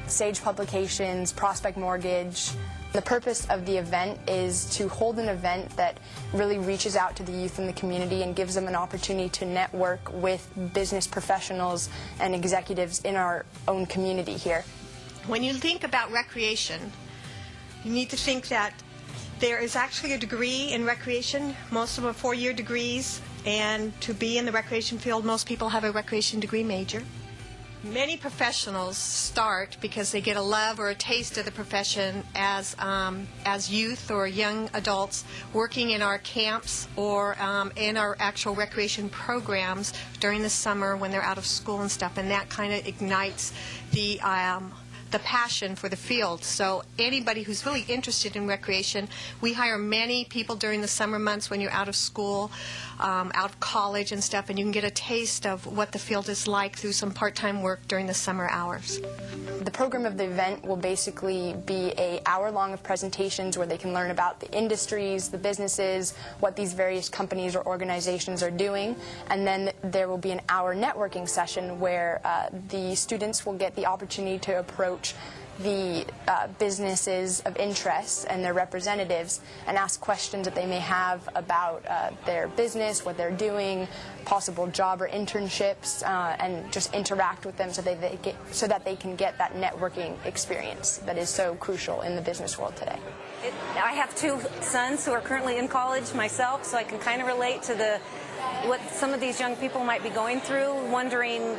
Sage Publications, Prospect Mortgage. The purpose of the event is to hold an event that really reaches out to the youth in the community and gives them an opportunity to network with business professionals and executives in our own community here. When you think about recreation, you need to think that there is actually a degree in recreation. Most of them are 4-year degrees, and to be in the recreation field, most people have a recreation degree major. Many professionals start because they get a love or a taste of the profession as youth or young adults working in our camps or in our actual recreation programs during the summer when they're out of school and stuff, and that kind of ignites the passion for the field. So anybody who's really interested in recreation, we hire many people during the summer months when you're out of school, out of college and stuff, and you can get a taste of what the field is like through some part-time work during the summer hours. The program of the event will basically be an hour-long of presentations where they can learn about the industries, the businesses, what these various companies or organizations are doing, and then there will be an hour networking session where the students will get the opportunity to approach the businesses of interest and their representatives and ask questions that they may have about their business, what they're doing, possible job or internships, and just interact with them so that they can get that networking experience that is so crucial in the business world today. I have 2 sons who are currently in college myself, so I can kind of relate to what some of these young people might be going through, wondering,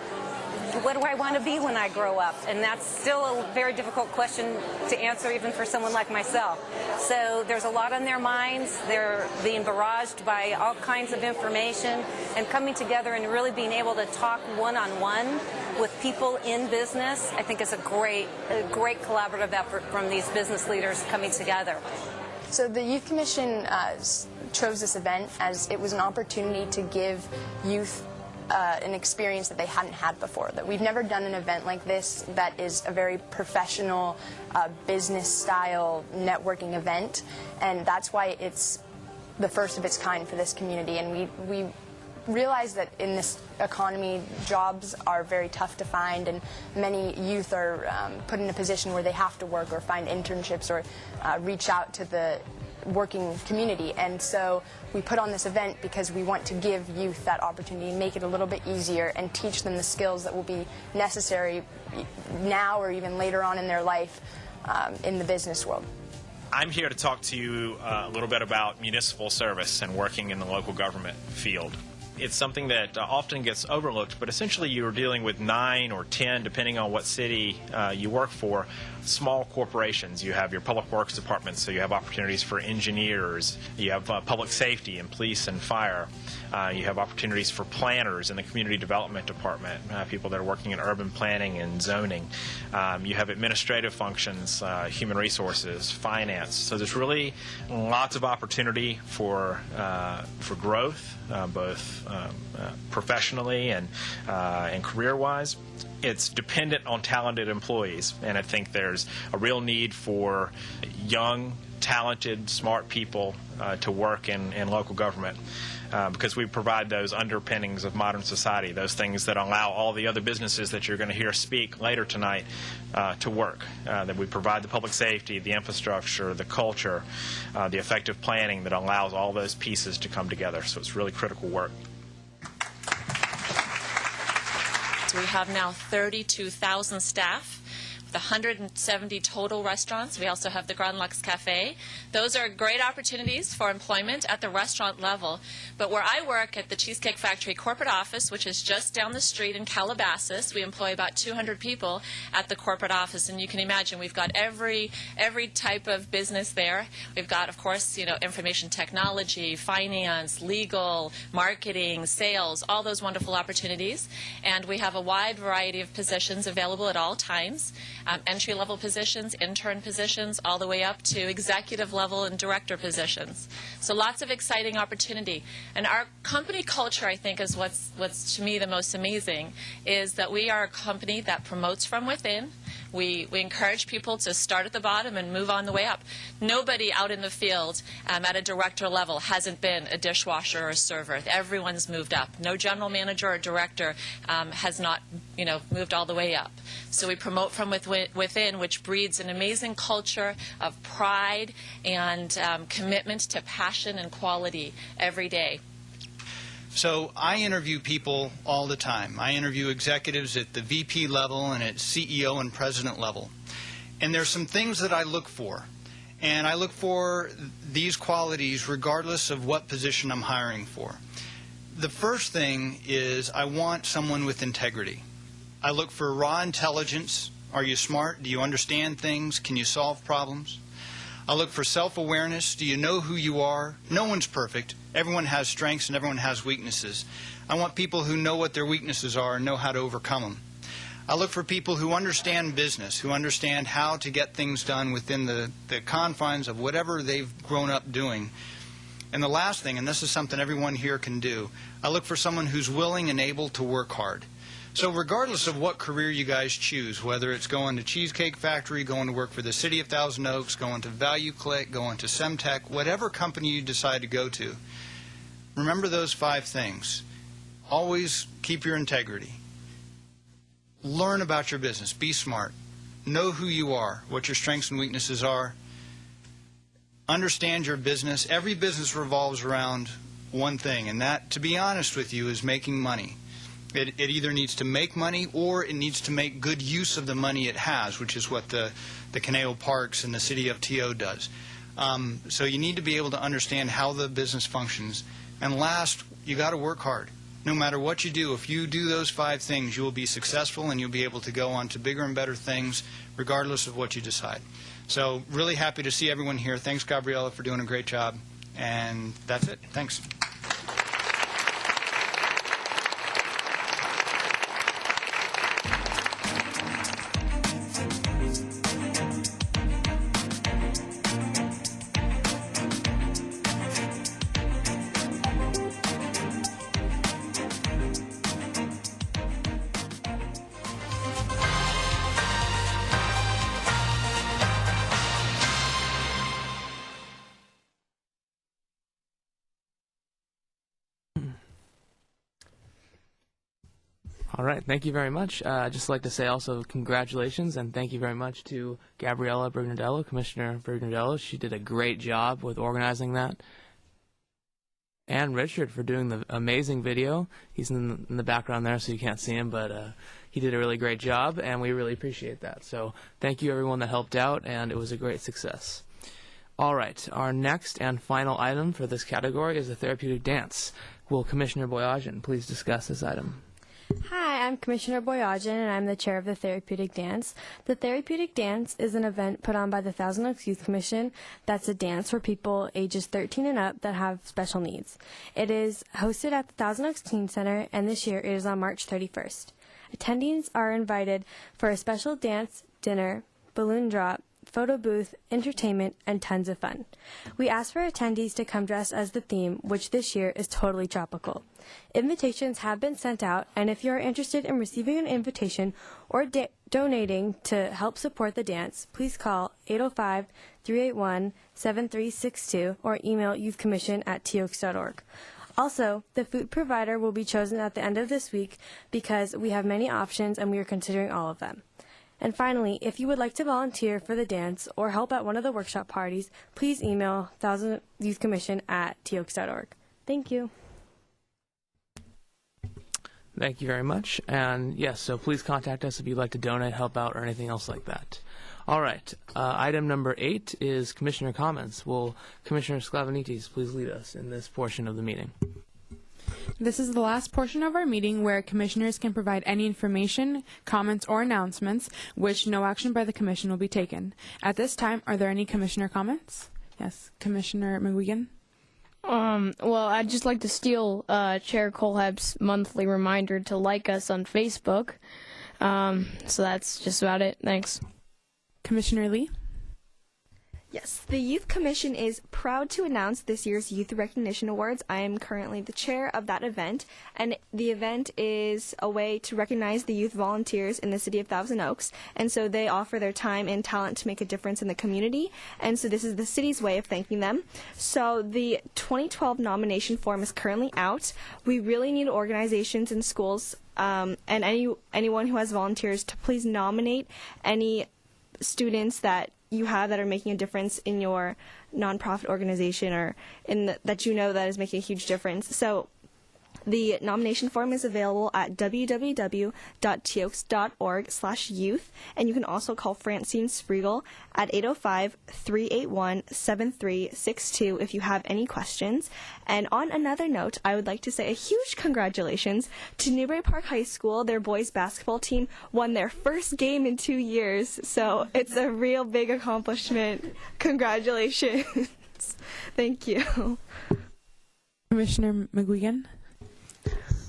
what do I want to be when I grow up? And that's still a very difficult question to answer even for someone like myself. So there's a lot on their minds. They're being barraged by all kinds of information, and coming together and really being able to talk one-on-one with people in business, I think is a great collaborative effort from these business leaders coming together. So the Youth Commission chose this event as it was an opportunity to give youth an experience that they hadn't had before. That we've never done an event like this that is a very professional, business-style networking event, and that's why it's the first of its kind for this community. And we realize that in this economy, jobs are very tough to find, and many youth are put in a position where they have to work or find internships or reach out to the working community. And so we put on this event because we want to give youth that opportunity and make it a little bit easier and teach them the skills that will be necessary now or even later on in their life in the business world. I'm here to talk to you a little bit about municipal service and working in the local government field. It's something that often gets overlooked, but essentially you're dealing with 9 or 10, depending on what city you work for, small corporations. You have your public works departments, so you have opportunities for engineers. You have public safety and police and fire. You have opportunities for planners in the community development department, people that are working in urban planning and zoning. You have administrative functions, human resources, finance. So there's really lots of opportunity for growth, both professionally and career-wise. It's dependent on talented employees, and I think there's a real need for young, talented, smart people to work in local government. Because we provide those underpinnings of modern society, those things that allow all the other businesses that you're going to hear speak later tonight to work. That we provide the public safety, the infrastructure, the culture, the effective planning that allows all those pieces to come together. So it's really critical work. So we have now 32,000 staff. 170 total restaurants. We also have the Grand Lux Cafe. Those are great opportunities for employment at the restaurant level. But where I work at the Cheesecake Factory corporate office, which is just down the street in Calabasas, we employ about 200 people at the corporate office. And you can imagine we've got every type of business there. We've got, of course, information technology, finance, legal, marketing, sales, all those wonderful opportunities. And we have a wide variety of positions available at all times. Entry-level positions, intern positions, all the way up to executive level and director positions. So lots of exciting opportunity. And our company culture, I think, is what's to me the most amazing, is that we are a company that promotes from within. We encourage people to start at the bottom and move on the way up. Nobody out in the field at a director level hasn't been a dishwasher or a server. Everyone's moved up. No general manager or director has not, moved all the way up. So we promote from within, which breeds an amazing culture of pride and commitment to passion and quality every day. So I interview people all the time. I interview executives at the VP level and at CEO and president level. And there's some things that I look for. And I look for these qualities regardless of what position I'm hiring for. The first thing is I want someone with integrity. I look for raw intelligence. Are you smart? Do you understand things? Can you solve problems? I look for self-awareness. Do you know who you are? No one's perfect. Everyone has strengths and everyone has weaknesses. I want people who know what their weaknesses are and know how to overcome them. I look for people who understand business, who understand how to get things done within the confines of whatever they've grown up doing. And the last thing, and this is something everyone here can do, I look for someone who's willing and able to work hard. So regardless of what career you guys choose, whether it's going to Cheesecake Factory, going to work for the City of Thousand Oaks, going to ValueClick, going to Semtech, whatever company you decide to go to, remember those 5 things. Always keep your integrity. Learn about your business. Be smart. Know who you are, what your strengths and weaknesses are. Understand your business. Every business revolves around one thing, and that, to be honest with you, is making money. It either needs to make money or it needs to make good use of the money it has, which is what the Conejo Parks and the City of TO does. So you need to be able to understand how the business functions. And last, you got to work hard. No matter what you do, if you do those 5 things, you will be successful and you'll be able to go on to bigger and better things regardless of what you decide. So really happy to see everyone here. Thanks, Gabriella, for doing a great job. And that's it. Thanks. All right, thank you very much. I'd just like to say also congratulations and thank you very much to Gabriella Brignardello, Commissioner Brignardello. She did a great job with organizing that. And Richard for doing the amazing video. He's in the background there, so you can't see him, but he did a really great job, and we really appreciate that. So thank you, everyone that helped out, and it was a great success. All right, our next and final item for this category is the therapeutic dance. Will Commissioner Boyajian please discuss this item? Hi, I'm Commissioner Boyajian, and I'm the chair of the Therapeutic Dance. The Therapeutic Dance is an event put on by the Thousand Oaks Youth Commission that's a dance for people ages 13 and up that have special needs. It is hosted at the Thousand Oaks Teen Center, and this year it is on March 31st. Attendees are invited for a special dance, dinner, balloon drop, photo booth, entertainment, and tons of fun. We ask for attendees to come dressed as the theme, which this year is totally tropical. Invitations have been sent out, and if you are interested in receiving an invitation or donating to help support the dance, please call 805-381-7362 or email youthcommission@toaks.org. Also, the food provider will be chosen at the end of this week because we have many options and we are considering all of them. And finally, if you would like to volunteer for the dance or help at one of the workshop parties, please email youthcommission@toaks.org. Thank you. Thank you very much. And yes, so please contact us if you'd like to donate, help out, or anything else like that. All right. Item number 8 is Commissioner comments. Will Commissioner Sklavenites please lead us in this portion of the meeting? This is the last portion of our meeting where commissioners can provide any information, comments, or announcements, which no action by the commission will be taken. At this time, are there any commissioner comments? Yes, Commissioner McGuigan. Well, I'd just like to steal Chair Colehep's monthly reminder to like us on Facebook. So that's just about it. Thanks. Commissioner Lee. Yes, the Youth Commission is proud to announce this year's Youth Recognition Awards. I am currently the chair of that event, and the event is a way to recognize the youth volunteers in the city of Thousand Oaks, and so they offer their time and talent to make a difference in the community, and so this is the city's way of thanking them. So the 2012 nomination form is currently out. We really need organizations and schools and anyone who has volunteers to please nominate any students that you have that are making a difference in your nonprofit organization or that you know that is making a huge difference. So the nomination form is available at www.toaks.org/youth, and you can also call Francine Spriegel at 805-381-7362 if you have any questions. And on another note, I would like to say a huge congratulations to Newbury Park High School. Their boys basketball team won their first game in 2 years, so it's a real big accomplishment. Congratulations. Thank you. Commissioner McGuigan.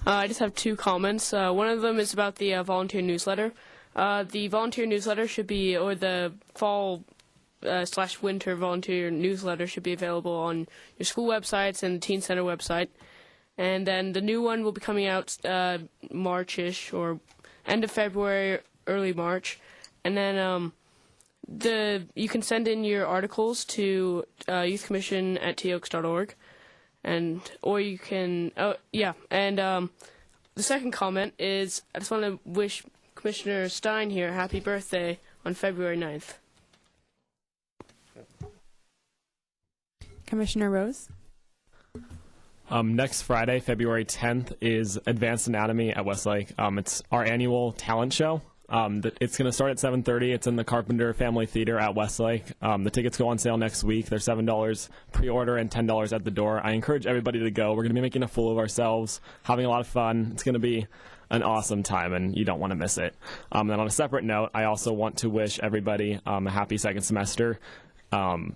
I just have 2 comments. One of them is about the volunteer newsletter. The volunteer newsletter should be, or the fall/winter volunteer newsletter should be available on your school websites and the Teen Center website. And then the new one will be coming out March-ish, or end of February, early March. And then you can send in your articles to youthcommission@toaks.org. Or you can, the second comment is I just want to wish Commissioner Stein here a happy birthday on February 9th. Commissioner Rose. Next Friday, February 10th, is Advanced Anatomy at Westlake. It's our annual talent show. It's going to start at 7:30. It's in the Carpenter Family Theater at Westlake. The tickets go on sale next week. They're $7 pre-order and $10 at the door. I encourage everybody to go. We're going to be making a fool of ourselves, having a lot of fun. It's going to be an awesome time, and you don't want to miss it. And on a separate note, I also want to wish everybody a happy second semester.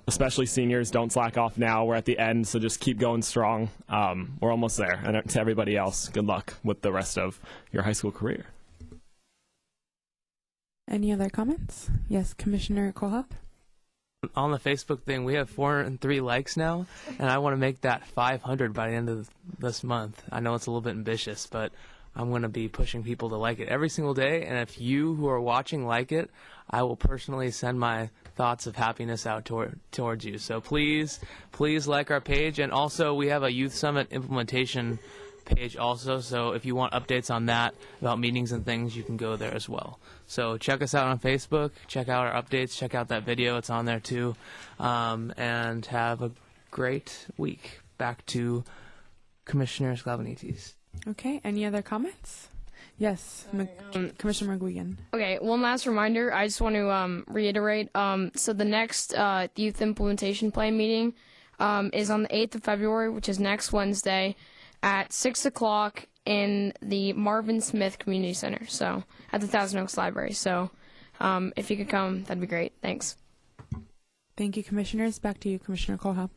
Especially seniors, don't slack off now. We're at the end, so just keep going strong. We're almost there. And to everybody else, good luck with the rest of your high school career. Any other comments? Yes, Commissioner Colehep. On the Facebook thing, we have 403 likes now, and I want to make that 500 by the end of this month. I know it's a little bit ambitious, but I'm going to be pushing people to like it every single day, and if you who are watching like it, I will personally send my thoughts of happiness out towards you. So please like our page, and also we have a Youth Summit implementation page also, so if you want updates on that, about meetings and things, you can go there as well. So check us out on Facebook, check out our updates, check out that video, it's on there too, and have a great week. Back to Commissioner Sklavenites. Okay, any other comments? Yes, Commissioner McGuigan. Okay, one last reminder. I just want to reiterate. So the next youth implementation plan meeting is on the 8th of February, which is next Wednesday at 6 o'clock in the Marvin Smith Community Center, so at the Thousand Oaks Library. So if you could come, that'd be great. Thanks. Thank you, Commissioners. Back to you, Commissioner Kohlhepp.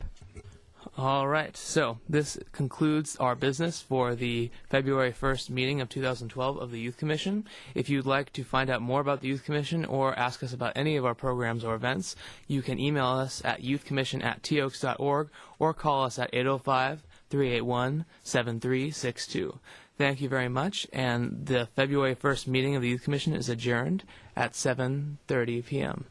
All right, so this concludes our business for the February 1st meeting of 2012 of the Youth Commission. If you'd like to find out more about the Youth Commission or ask us about any of our programs or events, you can email us at youthcommission@toaks.org or call us at 805-381-7362. Thank you very much, and the February 1st meeting of the Youth Commission is adjourned at 7:30 p.m.